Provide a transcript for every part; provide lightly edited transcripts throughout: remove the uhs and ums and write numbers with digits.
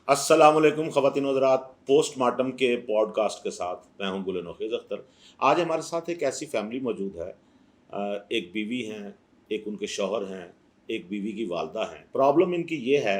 अस्सलामुअलैकुम ख़वातीन व हज़रात, पोस्टमार्टम के पॉडकास्ट के साथ मैं हूं गुल नौखेज़ अख्तर। आज हमारे साथ एक ऐसी फैमिली मौजूद है। एक बीवी हैं, एक उनके शौहर हैं, एक बीवी की वालदा हैं। प्रॉब्लम इनकी ये है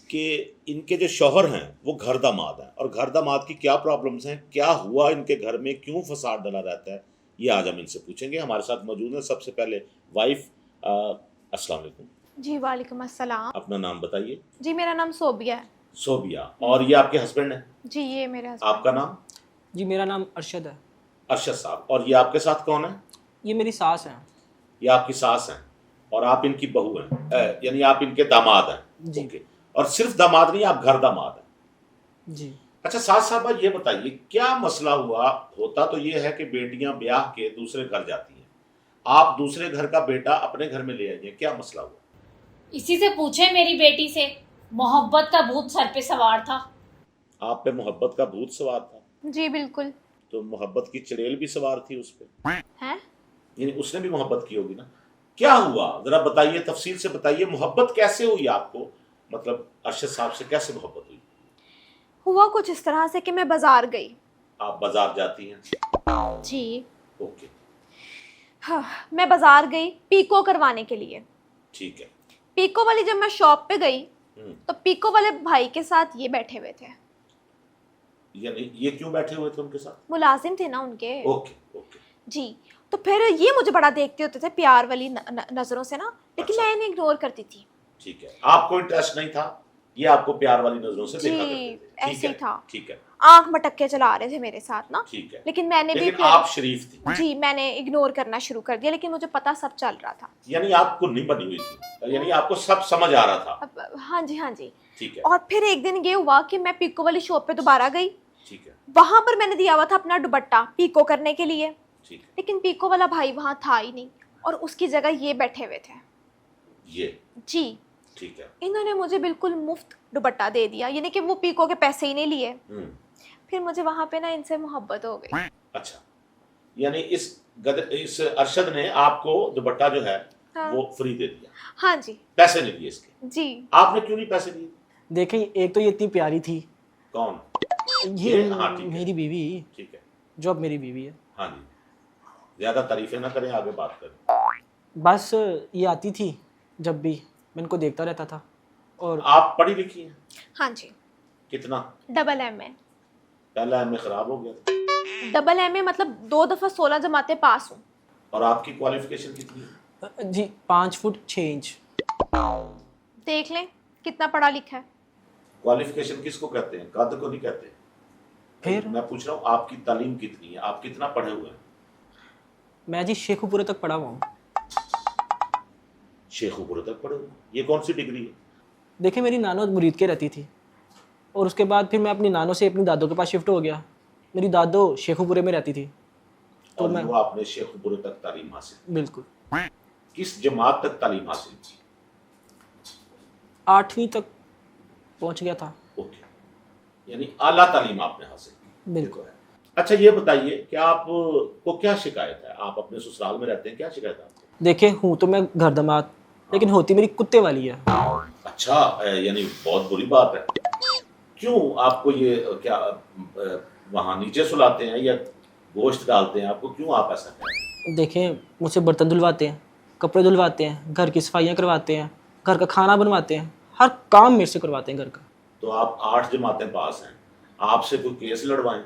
कि इनके जो शौहर हैं वो घर दामाद हैं, और घर दामाद की क्या प्रॉब्लम्स हैं, क्या हुआ इनके घर में, क्यों फसाद डला रहता है, ये आज हम इनसे पूछेंगे। हमारे साथ मौजूद हैं सबसे पहले वाइफ। अस्सलाम वालेकुम। जी वालेकुम अस्सलाम। अपना नाम बताइए। जी मेरा नाम सोबिया है। सोबिया। और ये आपके हस्बैंड हैं? जी ये मेरे हस्बैंड। आपका नाम? जी मेरा नाम अरशद है। अरशद साहब। और ये आपके साथ कौन है? ये मेरी सास हैं। ये आपकी सास हैं और आप इनकी बहू हैं, यानी आप इनके दामाद हैं। जी। ओके। और सिर्फ दामाद नहीं, आप घर दामाद हैं। जी। अच्छा सास साहबा, ये बताइए क्या मसला हुआ? होता तो ये है कि बेटियां ब्याह के दूसरे घर जाती हैं, आप दूसरे घर का बेटा अपने घर में ले आई हैं, क्या मसला हुआ? इसी से पूछे मेरी बेटी से। मोहब्बत का भूत सर पे सवार था। आप पे मोहब्बत का भूत सवार था? जी बिल्कुल। तो मोहब्बत की चड़ेल भी सवार थी उस पे? हैं? यानी उसने भी मोहब्बत की होगी ना? क्या हुआ जरा बताइए, तफसील से बताइए। मोहब्बत कैसे हुई आपको? मतलब अरशद साहब से कैसे मोहब्बत हुई? हुआ कुछ इस तरह से कि मैं बाजार गई। आप बाजार जाती हैं? जी। ओके। हाँ, मैं बाजार गई पीको करवाने के लिए। ठीक है। पीको वाली जब मैं शॉप पे गई तो पीको वाले भाई के साथ ये बैठे हुए थे। यानी ये क्यों बैठे हुए थे उनके साथ? मुलाजिम थे ना उनके। Okay okay. जी। तो फिर ये मुझे बड़ा देखते होते थे प्यार वाली नजरों से ना, लेकिन अच्छा। मैं इन्हें इग्नोर करती थी। ठीक है, आपको इंटरेस्ट नहीं था, ये आपको प्यार वाली नजरों से देखा जी, करते थे। ठीक ऐसे है, ही था। ठीक है, आंख मटक के चला रहे थे मेरे साथ ना। ठीक है। लेकिन मैंने भी लेकिन फिर आप शरीफ थी। जी मैंने इग्नोर करना शुरू कर दिया, लेकिन मुझे पता सब चल रहा था। यानी आपको नहीं बनी हुई थी, यानी आपको सब समझ आ रहा था। हाँ जी हाँ जी। ठीक है, और फिर एक दिन ये हुआ कि मैं पीको वाली शॉप पे दोबारा गई। ठीक है, वहां पर मैंने दिया हुआ था अपना दुपट्टा पीको करने के लिए, ठीक है। लेकिन पीको वाला भाई वहां था ही नहीं, और उसकी जगह ये बैठे हुए थे। ये जी। ठीक है। इन्होंने मुझे बिल्कुल मुफ्त दुपट्टा दे दिया, यानी कि वो पीको के पैसे ही नहीं लिए। फिर मुझे वहां पे ना इनसे मोहब्बत हो गई। अच्छा, यानी इस अरशद ने आपको दुपट्टा जो है हाँ। वो फ्री दे दिया? हाँ जी। पैसे नहीं दिए इसके? जी। आपने क्यों नहीं पैसे दिए? देखें, एक तो ये इतनी प्यारी थी। कौन? ये हाँ, ठीक है। मेरी बीवी, ठीक है। जो अब मेरी बीवी है। हाँ जी, ज्यादा तारीफें ना करें, आगे बात करें। बस ये आती थी जब भी, मैं इनको देखता रहता था। और आप पढ़ी लिखी हैं? हाँ जी। कितना? Double M A. पहला एमए खराब हो गया था। डबल एम ए मतलब 2 दफा 16 जमातें पास हूँ। और आपकी क्वालिफिकेशन कितनी है? जी 5 फुट 6 इंच। देख लें कितना पढ़ा लिखा है। क्वालिफिकेशन किसको कहते हैं? कद को नहीं कहते। फिर मैं पूछ रहा हूँ आपकी तालीम कितनी है, आप कितना पढ़े हुए हैं? मैं जी शेखुपुरे तक पढ़ा हुआ हूँ। शेखुपुरे तक पढ़े हुए हैं? ये कौन सी डिग्री है? देखें, मेरी नानो मुरीद के रहती थी, और उसके बाद फिर मैं अपनी नानो से अपनी दादों के पास शिफ्ट हो गया। मेरी दादो शेखुपुरे में रहती थी, तो और मैं वो आपने शेखुपुरे तक तालीम हासिल? बिल्कुल। किस जमात तक तालीम हासिल की? 8वीं तक पहुंच गया था। ओके, यानी आला तालीम आपने हासिल की। बिल्कुल। अच्छा ये बताइए कि आपको क्या शिकायत है? आप अपने ससुराल में रहते हैं, क्या शिकायत है आपको? देखे, हूँ तो मैं घर दामाद, लेकिन होती मेरी कुत्ते वाली है। अच्छा, यानी बहुत बुरी बात है। क्यों आपको ये क्या वहाँ नीचे सुलाते हैं या गोश्त डालते हैं आपको? क्यों आप ऐसा करें? देखें, मुझसे बर्तन धुलवाते हैं, कपड़े धुलवाते हैं, घर की सफाइयाँ करवाते हैं, घर का खाना बनवाते हैं, हर काम मेरे से करवाते हैं घर का। तो आप 8 जमातें पास हैं, आपसे कोई केस लड़वाएं?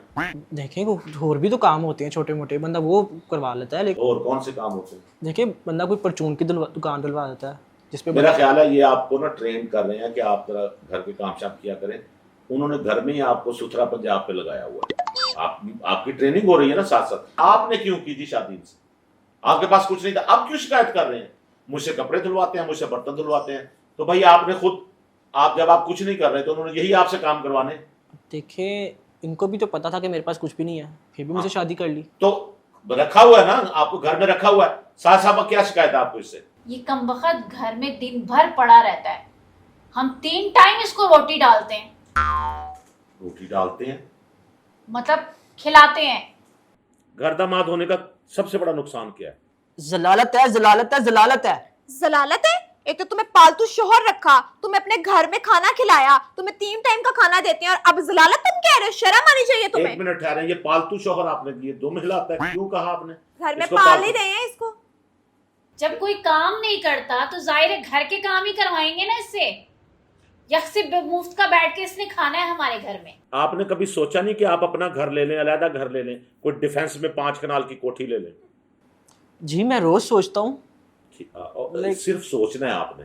देखें, और भी तो काम होते हैं छोटे मोटे, बंदा वो करवा लेता है। लेकिन और कौन से काम होते हैं? देखिए, बंदा कोई परचून की दुकान डलवा देता है, जिसपे मेरा ख्याल है ये आपको ना ट्रेन कर रहे हैं कि आप जरा घर के काम शाम किया करें। उन्होंने घर में ही आपको सुथरा पंजाब पे लगाया हुआ है। आपकी ट्रेनिंग हो रही है ना साथ साथ। आपने क्यों की थी शादी से? आपके पास कुछ नहीं था, अब क्यों शिकायत कर रहे हैं? मुझसे कपड़े धुलवाते हैं, मुझसे बर्तन धुलवाते हैं। तो भाई आपने खुद, आप जब आप कुछ नहीं कर रहे तो उन्होंने यही आपसे काम करवाने। देखे, इनको भी तो पता था कि मेरे पास कुछ भी नहीं है, फिर भी मुझसे शादी कर ली। तो रखा हुआ है ना, आपको घर में रखा हुआ है। साथ साहब क्या शिकायत है आपको इससे? ये कमबख्त घर में दिन भर पड़ा रहता है, हम 3 टाइम इसको रोटी डालते हैं, रोटी डालते हैं? मतलब खिलाते हैं। घर दामाद होने का सबसे बड़ा नुकसान क्या है? जलालत है, जलालत है, जलालत है। जलालत है? एक तो तुम्हें पालतू शोहर रखा, तुम्हें अपने घर में खाना खिलाया, तुम्हें 3 टाइम का खाना देते हैं, और अब जलालत तुम कह रहे हो? शर्म आनी चाहिए एक तुम्हें। मिनट ठहरे, ये पालतू शौहर आपने दिए, 2 महिला आता है, क्यों कहा आपने? घर में इसको पाल पालतू- ही रहे हैं इसको। जब कोई काम नहीं करता तो जाहिर है घर के काम ही करवाएंगे ना इससे। यख से मुफ्त का बैठ के इसने खाना है हमारे घर में। आपने कभी सोचा नहीं कि आप अपना घर ले लें, अलहदा घर ले लें, कोई डिफेंस में 5 कनाल की कोठी ले लें? जी मैं रोज सोचता हूँ। सिर्फ सोचना है आपने,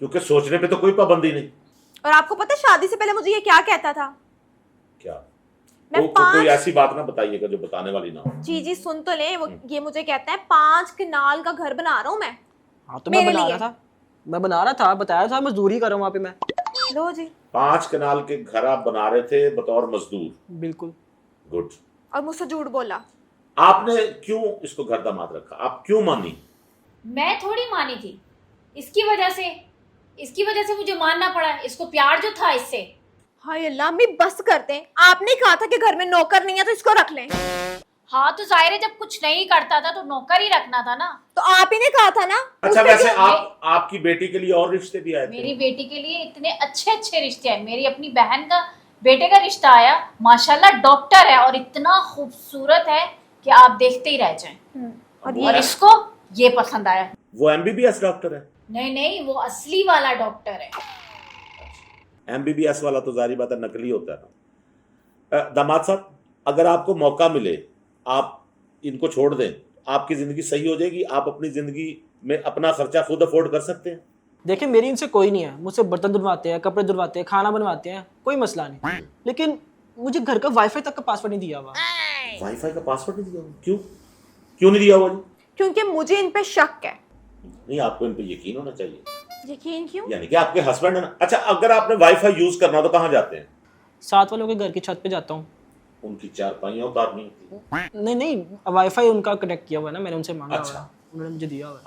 क्योंकि सोचने पे तो कोई पाबंदी नहीं। और आपको पता है शादी से पहले मुझे ये क्या कहता था? क्या? मैं कोई 5 ऐसी बात ना बताइएगा जो बताने वाली ना हो। जी जी सुन तो ले, वो ये मुझे कहता है 5 कनाल का घर बना रहा हूँ मैं। हाँ तो मैं मेरे बना लिए। रहा था, मैं बना रहा था, बताया था मजदूरी कर रहा हूँ वहाँ पे मैं। लो जी। 5 कनाल के घर आप बना रहे थे बतौर मजदूर? बिल्कुल। गुड। और मुझसे झूठ बोला। आपने क्यों इसको घर दामाद रखा? आप क्यों मानी? मैं थोड़ी मानी थी, इसकी वजह से मुझे मानना पड़ा। इसको प्यार जो था इससे। हाय अल्लाह, अम्मी बस करते हैं। आपने कहा था कि घर में नौकर नहीं है तो इसको रख लें। हाँ तो जाहिर है जब कुछ नहीं करता था तो नौकर ही रखना था ना। तो आप ही ने कहा था ना। अच्छा उससे वैसे क्यों- आपकी बेटी के लिए और रिश्ते भी आए थे? मेरी बेटी के लिए इतने अच्छे अच्छे रिश्ते हैं। मेरी अपनी बहन का बेटे का रिश्ता आया, माशाल्लाह डॉक्टर है और इतना खूबसूरत है कि आप देखते ही रह जाएं। और वो और है? इसको ये पसंद आया। वो एमबीबीएस डॉक्टर है? नहीं नहीं, वो असली वाला डॉक्टर है। एमबीबीएस वाला तो जारी बात है नकली होता है ना। दामाद साहब, अगर आपको मौका मिले, आप इनको छोड़ दें, आपकी जिंदगी सही हो जाएगी? आप अपनी जिंदगी में अपना खर्चा खुद अफोर्ड कर सकते हैं? देखिए मेरी इनसे कोई नहीं है, मुझसे बर्तन धुलवाते हैं, कपड़े धुलवाते हैं, खाना बनवाते हैं, कोई मसला नहीं। लेकिन मुझे घर का वाईफाई तक का पासवर्ड नहीं दिया हुआ। वाईफाई का पासवर्ड नहीं दिया हुआ? क्यों क्यों नहीं दिया हुआ जी? क्योंकि मुझे इन पे शक है। नहीं, आपको इन पे यकीन होना चाहिए। यकीन क्यों? यानी कि आपके हस्बैंड है ना। अच्छा, अगर आपने वाईफाई यूज करना हो तो कहाँ जाते हैं? साथ वालों के घर की छत पे जाता हूँ। उनकी चारपाइयाँ उतारनी होती? नहीं नहीं, वाईफाई उनका कनेक्ट किया हुआ है ना, मैंने उनसे मांगा अच्छा। हुआ है, उन्होंने मुझे दिया हुआ है।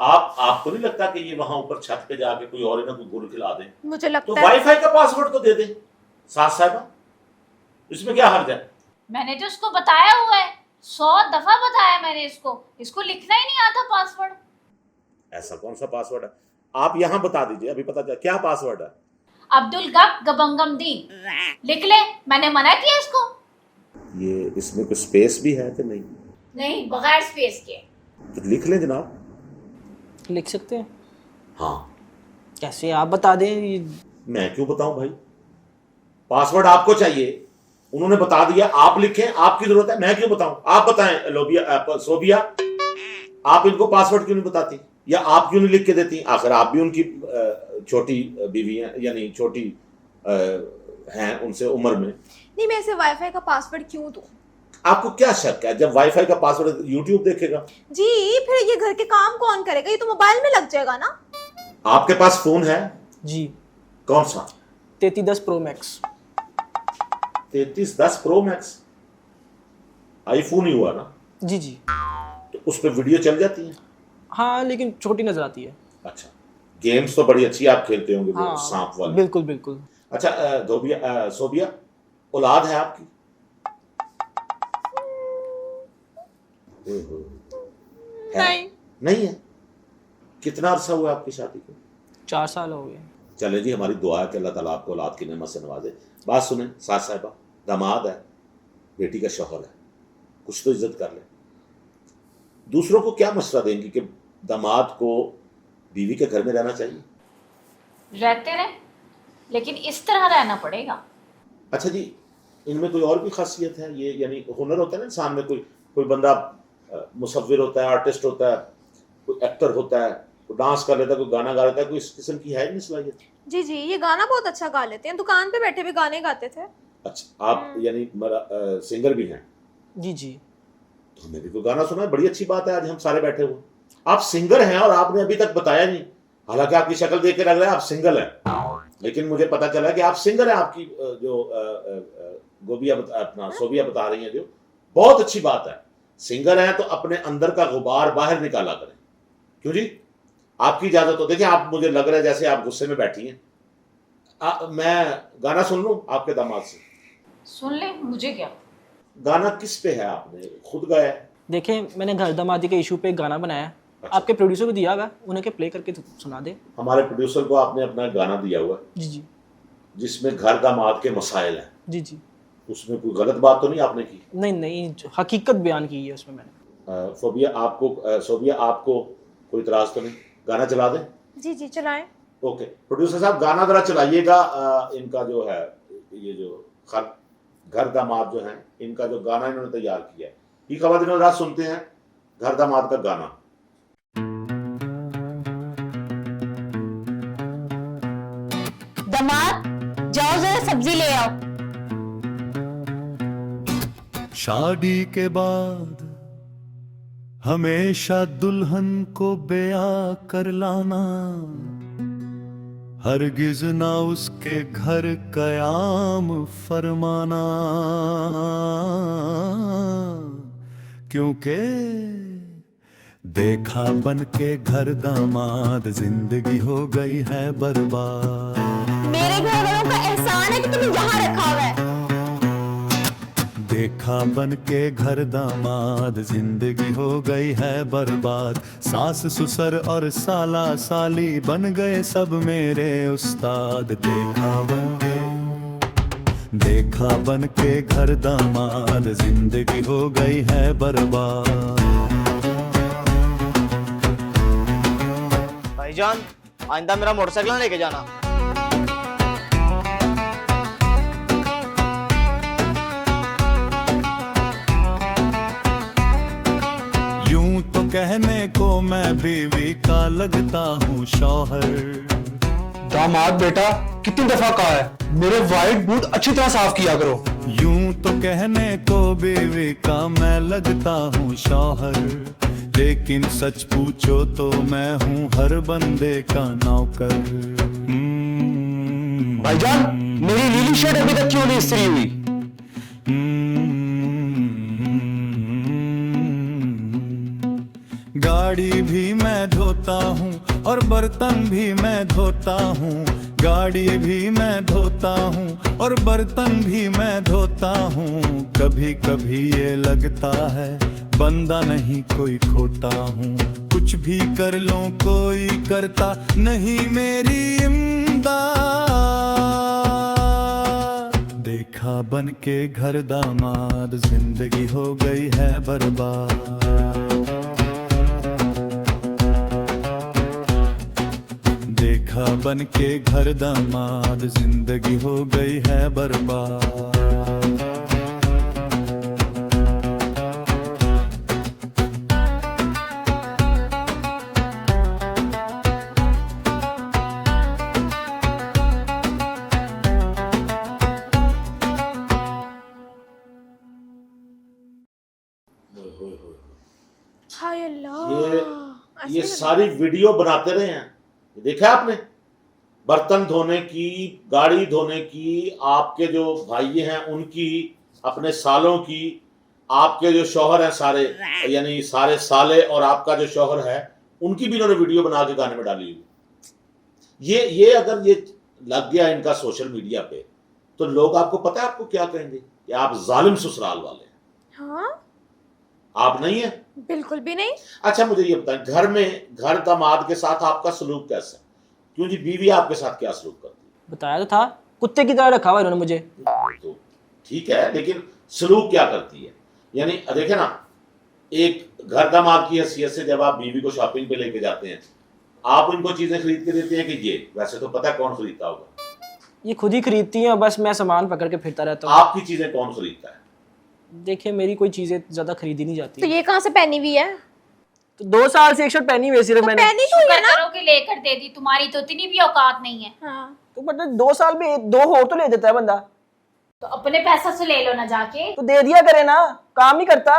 आपको नहीं लगता कि ये वहां ऊपर छत पे जाके कोई और ना कोई गुल खिला दे? मुझे तो लगता है। वाईफाई का पासवर्ड तो दे दे साथ साहबा, इसमें क्या हर्ज है? मैंने तो उसको बताया हुआ है, 100 दफा बताया मैंने इसको लिखना ही नहीं आता पासवर्ड। ऐसा कौन सा पासवर्ड है? आप यहाँ बता दीजिए, अभी पता चला क्या पासवर्ड है? अब्दुल गक गबंगम दीन लिख ले। मैंने मना किया इसको। ये इसमें कुछ स्पेस भी है कि नहीं? नहीं, बगैर स्पेस के। तो लिख लें जनाब। लिख सकते हैं? हाँ। कैसे आप बता दें? मैं क्यों बताऊं भाई? पासवर्ड आपको चाहिए, उन्होंने बता दिया, आप लिखें, आपकी जरूरत है, मैं क्यों बताऊं? आप बताएं सोबिया, आप इनको पासवर्ड क्यों नहीं बताती, या आप क्यों नहीं लिख के देती? आखिर आप भी उनकी छोटी बीवी हैं, यानी छोटी हैं उनसे उम्र में। नहीं, मैं इसे वाईफाई का पासवर्ड क्यों दूं? आपको क्या शक है? जब वाईफाई का पासवर्ड यूट्यूब देखेगा जी, फिर ये घर के काम कौन करेगा? ये तो मोबाइल में लग जाएगा ना। आपके पास फोन है? जी। कौन सा? 3310 pro max. 3310 pro max iPhone ही हुआ ना? जी जी। तो उस पर वीडियो चल जाती है? हाँ लेकिन छोटी नजर आती है। अच्छा, गेम्स तो बड़ी अच्छी आप खेलते होंगे, वो हाँ सांप वाली। बिल्कुल बिल्कुल। अच्छा सोबिया, औलाद है आपकी? नहीं। नहीं है? कितना अरसा हुआ आपकी शादी को? 4 साल हो गए। चले जी, हमारी दुआ है कि अल्लाह ताला आपको औलाद की नेमत से नवाजे। बात सुने साथ साहिबा, दामाद है, बेटी का शौहर है, कुछ तो इज्जत कर ले। दूसरों को क्या मशवरा देंगी कि दामाद को बीवी के घर में रहना चाहिए? रहते रहे, लेकिन इस तरह रहना पड़ेगा। अच्छा जी, इनमें कोई और भी खासियत है? ये यानी हुनर होता है ना इंसान में, कोई बंदा मुसव्विर होता है, आर्टिस्ट होता है, कोई एक्टर होता है, कोई डांस कर लेता है, कोई गाना गा लेता है, कोई इस किस्म की है नहीं सलाहियत? जी जी, ये गाना बहुत अच्छा गा लेते हैं, दुकान पे बैठे भी गाने गाते थे। अच्छा, आप यानी सिंगर भी हैं? जी जी। तो हमें भी कोई गाना सुना है, बड़ी अच्छी बात है, आज हम सारे बैठे हुए। आप सिंगर हैं और आपने अभी तक बताया नहीं, हालांकि आपकी शक्ल देख के लग रहा है आप सिंगल हैं, लेकिन मुझे पता चला कि आप सिंगर हैं। आपकी जो अपना सोबिया बता रही हैं, जो बहुत अच्छी बात है। सिंगर हैं तो अपने अंदर का गुबार बाहर निकाला करें। क्यों जी? आपकी इजाजत हो। देखिए, आप, मुझे लग रहा है जैसे आप गुस्से में बैठी हैं, मैं गाना सुन लूं आपके दामाद से? सुन ले, मुझे क्या। गाना किस पे है? आपने खुद गाया है? देखें, मैंने घर दामादी के इशू पे एक गाना बनाया है, अच्छा। आपके प्रोड्यूसर को दिया हुआ, उन्हें के प्ले करके सुना दे। हमारे प्रोड्यूसर को आपने अपना गाना दिया हुआ है जी जी जिसमें घर दामाद के मसाइल हैं, जी जी। उसमें कोई गलत बात तो नहीं आपने की? नहीं नहीं, हकीकत बयान की है उसमें मैंने। सोबिया आपको कोई इतराज तो नहीं? गाना चला दें? जी जी चलाएं। ओके प्रोड्यूसर साहब, गाना जरा चलाइएगा। इनका जो है ये जो घर दामाद जो हैं, इनका जो गाना इन्होंने तैयार किया है, ये खवातीन रात सुनते हैं घर दामाद का गाना। दामाद, जाओ जरा सब्जी ले आओ। शादी के बाद हमेशा दुल्हन को बेआ कर लाना, हरगिज ना उसके घर कयाम फरमाना, क्योंकि देखा बन के घर दामाद जिंदगी हो गई है बर्बाद। मेरे घर वालों का एहसान है कि तुम्हें यहाँ रखा हुआ है। देखा बन के घर दामाद जिंदगी हो गई है बर्बाद। सास ससुर और साला साली बन गए सब मेरे उस्ताद। देखा बन के घर दामाद जिंदगी हो गई है बर्बाद। भाईजान, आइंदा मेरा मोटरसाइकिल ना लेके जाना। यूं तो कहने को मैं बीवी का लगता हूँ शौहर। दामाद बेटा, कितनी दफा कहा है मेरे वाइट बूट अच्छी तरह साफ किया करो। यूं तो कहने को बीवी का मैं लगता हूँ शौहर, लेकिन सच पूछो तो मैं हूँ हर बंदे का नौकर। भाईजान, मेरी नीली शर्ट अभी तक क्यों नहीं इस्त्री हुई? गाड़ी भी मैं धोता हूँ और बर्तन भी मैं धोता हूँ। गाड़ी भी मैं धोता हूँ और बर्तन भी मैं धोता हूँ। कभी कभी ये लगता है बंदा नहीं कोई खोटा हूँ। कुछ भी कर लूं कोई करता नहीं मेरी इमदाद। देखा बन के घर दामाद जिंदगी हो गई है बर्बाद। देखा बन के घर दामाद जिंदगी हो गई है बर्बाद। हाय अल्लाह, ये ऐसे सारी वीडियो बनाते रहे हैं, देखा आपने? बर्तन धोने की, गाड़ी धोने की, आपके जो भाई हैं उनकी, अपने सालों की, आपके जो शौहर हैं सारे, यानी सारे साले और आपका जो शौहर है उनकी भी इन्होंने वीडियो बना के गाने में डाली हुई। ये अगर ये लग गया इनका सोशल मीडिया पे तो लोग आपको पता है आपको क्या कहेंगे कि आप जालिम ससुराल वाले हैं। हाँ, आप नहीं है? बिल्कुल भी नहीं। अच्छा मुझे ये बताएं, घर में घर दामाद के साथ आपका सलूक कैसा है? क्यों जी, बीवी आपके साथ क्या सलूक करती है? बताया तो था, कुत्ते की तरह रखा हुआ इन्होंने मुझे। तो ठीक है, लेकिन सलूक क्या करती है? यानी देखे ना, एक घर दामाद की हैसियत से जब आप बीवी को शॉपिंग पे लेके जाते हैं, आप उनको चीजें खरीद के देते हैं कि ये, वैसे तो पता है कौन खरीदता होगा? ये खुद ही खरीदती हैं, बस मैं सामान पकड़ के फिरता रहता हूँ। आपकी चीजें कौन खरीदता है? देखिए, मेरी कोई चीजें ज्यादा खरीदी नहीं जाती। तो ये कहाँ से पहनी हुई है? तो 2 साल से एक शर्ट पहनी हुई सिर्फ तो मैंने। पहनी तो हुई है ना। करो कि लेकर दे दी, तुम्हारी तो इतनी भी औकात नहीं है। हाँ, तो मतलब 2 साल में 2 और तो ले देता है बंदा। तो अपने पैसा से ले लो ना जाके। तो दे दिया करे ना, काम नहीं करता।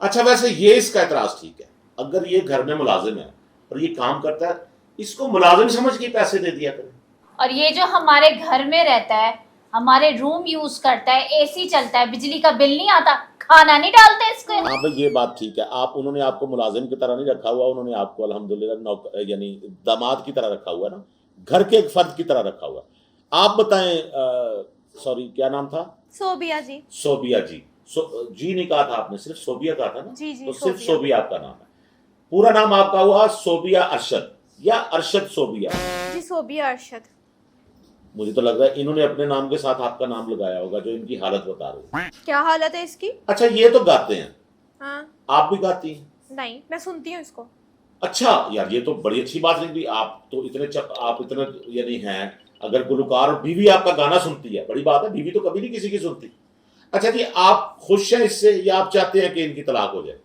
अच्छा वैसे ये इसका एतराज ठीक है, अगर ये घर में मुलाजिम है और ये काम करता है, इसको मुलाजिम समझ के पैसे दे दिया करें। और ये जो हमारे घर में रहता है, हमारे रूम यूज करता है, एसी चलता है, बिजली का बिल नहीं आता, खाना नहीं डालते इसको। हाँ भाई ये बात ठीक है, उन्होंने आपको मुलाजिम की तरह नहीं रखा हुआ, उन्होंने आपको अल्हम्दुलिल्लाह यानी दामाद की तरह रखा हुआ है ना, घर के एक फर्द की तरह रखा हुआ है। आप बताएं, सॉरी क्या नाम था? सोबिया जी। सोबिया जी। जी नहीं कहा था आपने, सिर्फ सोबिया कहा था ना? जी जी, तो सिर्फ सोबिया। सोबिया आपका नाम है। पूरा नाम आपका हुआ सोबिया अरशद या अरशद सोबिया? जी सोबिया अरशद। मुझे तो लग रहा है इन्होंने अपने नाम के साथ आपका नाम लगाया होगा, जो इनकी हालत बता रहे हो। क्या हालत है इसकी? अच्छा, ये तो गाते हैं, हाँ। आप भी गाती हैं? नहीं, मैं सुनती हूँ इसको। अच्छा यार, ये तो बड़ी अच्छी बात है कि आप तो आप इतने यानी हैं, अगर गुलकार और बीवी आपका गाना सुनती है, बड़ी बात है। बीवी तो कभी नहीं किसी की सुनती। अच्छा जी, आप खुश हैं इससे या आप चाहते हैं कि इनकी तलाक हो जाए?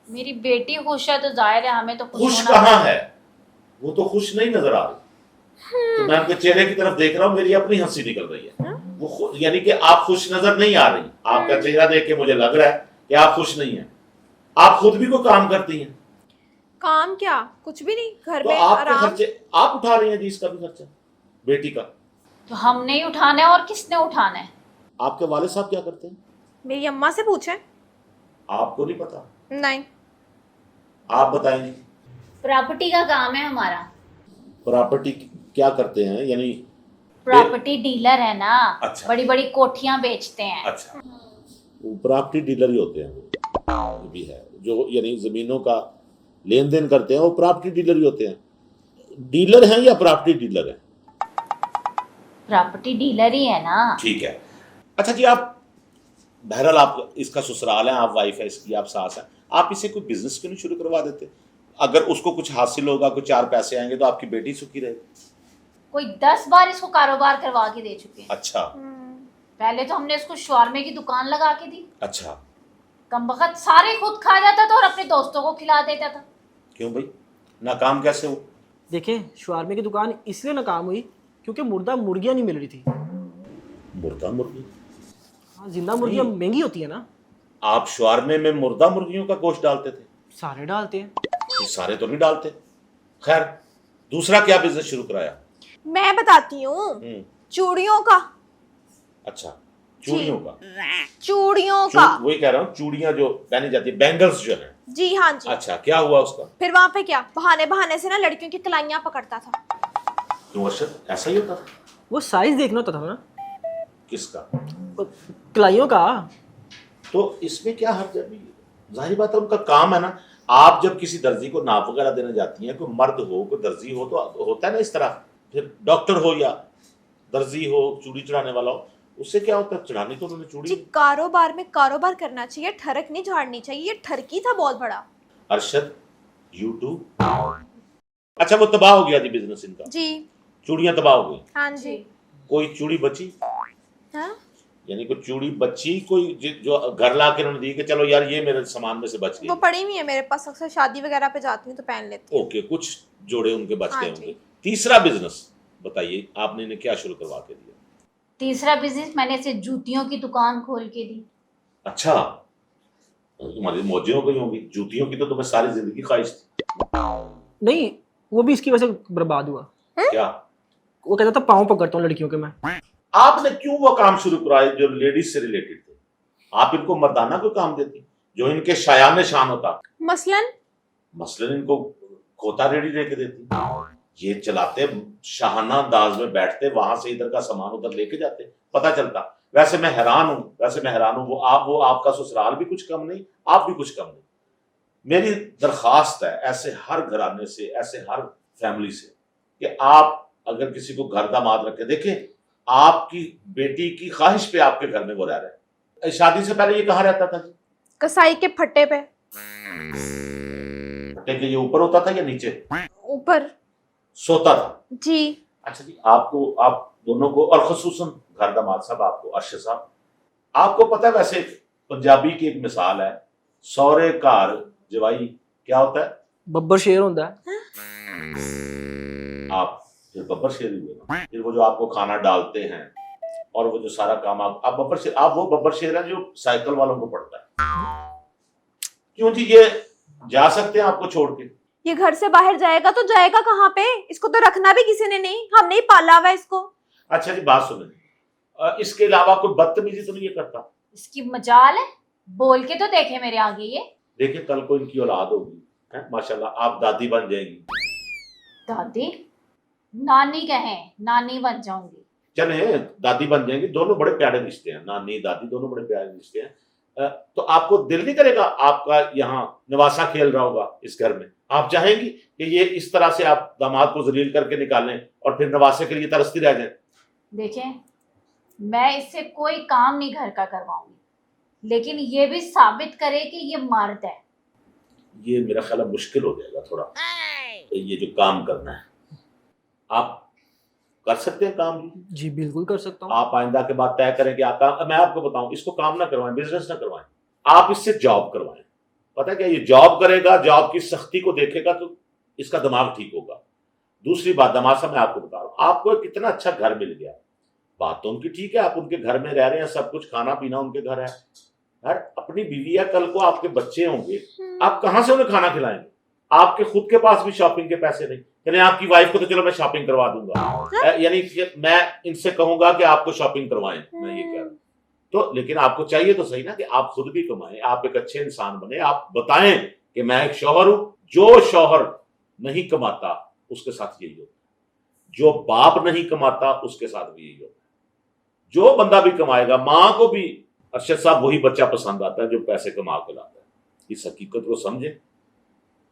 मेरी बेटी खुश है तो जाहिर है हमें तो खुश होना कहाँ है? वो तो खुश नहीं नजर आ रही। तो मैं उनके चेहरे की तरफ देख रहा हूँ, मेरी अपनी हंसी निकल रही है। वो यानी कि आप खुश नजर नहीं आ रही। आपका चेहरा देख के मुझे लग रहा है कि आप खुश नहीं है। आप खुद भी कोई काम करती हैं? काम क्या, कुछ भी नहीं, घर तो में आपके आराम। खर्चे आप उठा रही हैं जी, इसका भी खर्चा बेटी का? तो हम नहीं उठाना है और किसने उठाना है? आपके वाले साहब क्या करते हैं? मेरी अम्मा से पूछे। आपको नहीं पता? नहीं। आप बताएं। प्रॉपर्टी का काम है हमारा। प्रॉपर्टी क्या करते हैं यानी? प्रॉपर्टी डीलर है ना। अच्छा। बड़ी बड़ी कोठियां बेचते हैं। अच्छा, वो प्रॉपर्टी डीलर ही होते हैं। वो भी है जो यानी जमीनों का लेन देन करते हैं, वो प्रॉपर्टी डीलर ही होते हैं। डीलर हैं या प्रॉपर्टी डीलर हैं? प्रॉपर्टी डीलर ही है ना। ठीक है। अच्छा जी, आप बहरहाल आप इसका ससुराल है, आप वाइफ है इसकी, आप सास है, आप इसे कोई बिजनेस क्यों नहीं शुरू करवा देते? अगर उसको कुछ हासिल होगा, कुछ 4 पैसे आएंगे तो आपकी बेटी सुखी रहेगी। कोई 10 बार इसको कारोबार करवा के दे चुके हैं। अच्छा पहले तो हमने इसको शवारमे की दुकान लगा के दी। अच्छा। कमबख्त सारे खुद खा जाता था और अपने दोस्तों को खिला देता था। क्यों भाई, नाकाम कैसे हो? देखें, शवारमे की दुकान इसलिए नाकाम हुई क्योंकि मुर्दा मुर्गियाँ नहीं मिल रही थी। मुर्दा मुर्गी? हाँ, जिंदा मुर्गियाँ महंगी होती है ना। आप शवारमे में मुर्दा मुर्गियों का गोश्त डालते थे? सारे डालते हैं। ये सारे तो नहीं डालते। खैर, दूसरा क्या बिजनेस शुरू कराया? मैं बताती हूँ। चूड़ियों का। अच्छा, चूड़ियों का? चूड़ियों का। वही कह रहा हूँ, चूड़ियां जो पहनी जाती है, बैंगल्स जो है। जी हाँ जी। अच्छा, क्या हुआ उसका? फिर वहां पे क्या, बहाने बहाने से ना लड़कियों की कलाइयां पकड़ता था। क्यों अर्शद, ऐसा ही होता था? वो साइज देखना होता था ना। किसका? कलाइयों का। तो इसमें क्या हर्ज है? जाहिर बात है, उनका काम है ना। आप जब किसी दर्जी को नाप वगैरह देने जाती हैं, कोई मर्द हो, कोई दर्जी हो, तो होता है ना इस तरह। फिर डॉक्टर हो या दर्जी हो, चूड़ी चढ़ाने वाला हो, उससे क्या होता है? चढ़ानी तो उन्होंने जी, चूड़ी। कारोबार में कारोबार करना चाहिए, ठरक नहीं झाड़नी चाहिए। ये ठरकी था बहुत बड़ा। अरशद, यूट्यूब। अच्छा, वो तबाह हो गया जी बिजनेस इनका। जी चूड़ियां तबाह हो गई। हाँ जी। कोई चूड़ी बची? हाँ? यानी कोई चूड़ी बची, कोई जो घर ला के उन्होंने दी कि चलो यार ये मेरे सामान में से बच वो गई? पड़ी हुई है मेरे पास, अक्सर शादी वगैरह पे जाती हूँ तो पहन लेती हूँ। ओके, कुछ जोड़े उनके बच हाँ गए जी। होंगे। तीसरा बिजनेस बताइए, आपने इन्हें क्या शुरू करवा के दिया? तीसरा बिजनेस मैंने इसे जूतियों की दुकान खोल के दी। अच्छा, तुम्हारी मौजियों की होगी, जूतियों की तो तुम्हें सारी जिंदगी ख्वाहिश थी। नहीं, वो भी इसकी वजह से बर्बाद हुआ। क्या? वो कहता था पाँव पकड़ता हूँ लड़कियों के मैं। आपने क्यों वो काम शुरू कराए जो लेडीज से रिलेटेड थे? आप इनको मर्दाना कोई काम देती जो इनके शायान शान होता? मसलन इनको खोता रेडी लेके देती, ये चलाते, शाहाना अंदाज में बैठते, वहां से इधर का सामान उधर लेके जाते, पता चलता। वैसे मैं हैरान हूँ, वो आपका ससुराल भी कुछ कम नहीं, आप भी कुछ कम नहीं। मेरी दरखास्त है ऐसे हर घराने से, ऐसे हर फैमिली से, कि आप अगर किसी को घर दामाद रखे, देखें आपकी बेटी की ख्वाहिश पे आपके घर में वो रह रहा है। शादी से पहले ये कहाँ रहता था? कसाई के फट्टे पे। फट्टे के ये ऊपर होता था या नीचे? ऊपर सोता था। जी। अच्छा जी, आपको, आप दोनों को, और खुसूसन घर दामाद साहब, आपको, अर्शद साहब, आपको पता है वैसे पंजाबी की एक मिसाल है, सौरे कार जवाई क्या होता है? बब्बर शेर होता है। आप फिर बब्बर शेर ही हुए ना। फिर वो जो आपको खाना डालते हैं और वो जो सारा काम आप बब्बर शेर, आप वो बब्बर शेर है जो साइकिल वालों को पड़ता है। क्यों जी, ये जा सकते हैं आपको छोड़ के? ये घर से बाहर जाएगा तो जाएगा कहाँ पे? इसको तो रखना भी किसी ने नहीं, हमने ही पाला हुआ है इसको। अच्छा जी, बात सुने, इसके अलावा कोई बदतमीजी तो नहीं ये करता? इसकी मजाल है, बोल के तो देखे मेरे आगे ये। देखिए, कल को इनकी औलाद होगी, माशाल्लाह, आप दादी बन जाएंगी। दादी? नानी कहें, नानी बन जाऊंगी। चले दादी बन जाएंगी, दोनों बड़े प्यारे रिश्ते हैं, नानी दादी दोनों बड़े प्यारे रिश्ते हैं। तो आपको दिल नहीं करेगा आपका यहाँ नवासा खेल रहा होगा इस घर में, आप चाहेंगी कि ये इस तरह से आप दामाद को जलील करके निकालें और फिर नवासे के लिए तरसती रह जाएं? देखें, मैं इससे कोई काम नहीं घर का करवाऊंगी, लेकिन ये भी साबित करे कि ये मर्द है। ये मेरा ख्याल है मुश्किल हो जाएगा थोड़ा, ये जो काम करना है। आप कर सकते हैं काम जी? जी बिल्कुल कर सकता हूँ। आप आइंदा के बाद तय करें कि आप काम, मैं आपको बताऊं, इसको काम ना करवाएं, बिजनेस ना करवाएं, आप इससे जॉब करवाएं। पता है क्या, ये जॉब करेगा, जॉब की सख्ती को देखेगा तो इसका दिमाग ठीक होगा। दूसरी बात दमासा मैं आपको बता रहा हूँ, आपको कितना अच्छा घर मिल गया, बात तो उनकी ठीक है, आप उनके घर में रह रहे हैं, सब कुछ खाना पीना उनके घर है। यार अपनी बीवी है, कल को आपके बच्चे होंगे, आप कहां से उन्हें खाना खिलाएंगे? आपके खुद के पास भी शॉपिंग के पैसे नहीं, यानी आपकी वाइफ को तो चलो मैं शॉपिंग करवा दूंगा, यानी कि मैं इनसे कहूंगा कि आपको शॉपिंग करवाएं, मैं ये कह रहा हूं। तो लेकिन आपको चाहिए तो सही ना कि आप खुद भी कमाएं, आप एक अच्छे इंसान बने, आप बताएं कि मैं एक शौहर हूं। जो शौहर नहीं कमाता उसके साथ यही होता है, जो बाप नहीं कमाता उसके साथ भी यही होता है। जो बंदा भी कमाएगा, मां को भी अरशद साहब वही बच्चा पसंद आता है जो पैसे कमा के लाता है। इस हकीकत को समझे।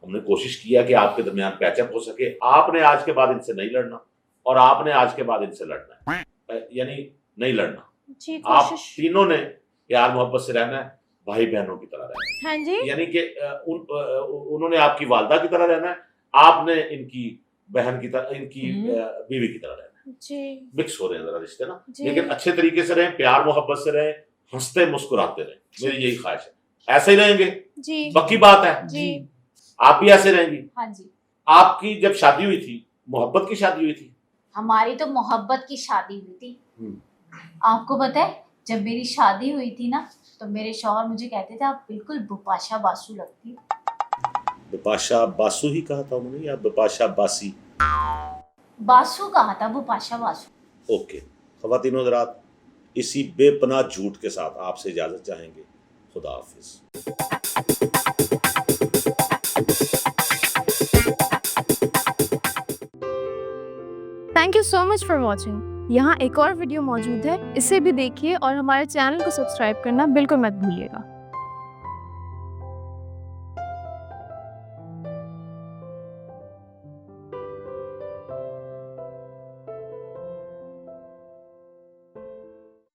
हमने कोशिश किया कि आपके दरमियान पैचअप हो सके। आपने आज के बाद इनसे नहीं लड़ना और आपने आज के बाद इनसे लड़ना है, यानी नहीं लड़ना। जी आप कोशिश। तीनों ने प्यार मोहब्बत से रहना है, भाई बहनों की तरह रहना है। हाँ जी। यानी कि उन्होंने आपकी वालदा की तरह रहना है, आपने इनकी बहन की तरह, इनकी बीवी की तरह रहना है। जी मिक्स हो रहे हैं जरा रिश्ते ना, जी। लेकिन अच्छे तरीके से रहें, प्यार मोहब्बत से रहें, हंसते मुस्कुराते रहें, मेरी यही ख्वाहिश है। ऐसे ही रहेंगे, जी पक्की बात है। जी आप भी ऐसे रहेंगी। हाँ जी, आपकी जब शादी हुई थी, मोहब्बत की शादी हुई थी? हमारी तो मोहब्बत की शादी हुई थी। आपको पता है, जब मेरी शादी हुई थी ना, तो मेरे शौहर मुझे कहते थे आप बिल्कुल बुपाशा बासु लगती हो। बिपाशा बासु ही कहा था उन्होंने या बिपाशा बासी? बासु कहा था, बुपाशा बासु। ओके ख़वातीन हज़रात, इसी बेपनाह झूठ के साथ आपसे इजाज़त चाहेंगे। खुदा हाफिज़। Thank you so much for watching. यहाँ एक और वीडियो मौजूद है, इसे भी देखिए और हमारे चैनल को सब्सक्राइब करना बिल्कुल मत भूलिएगा।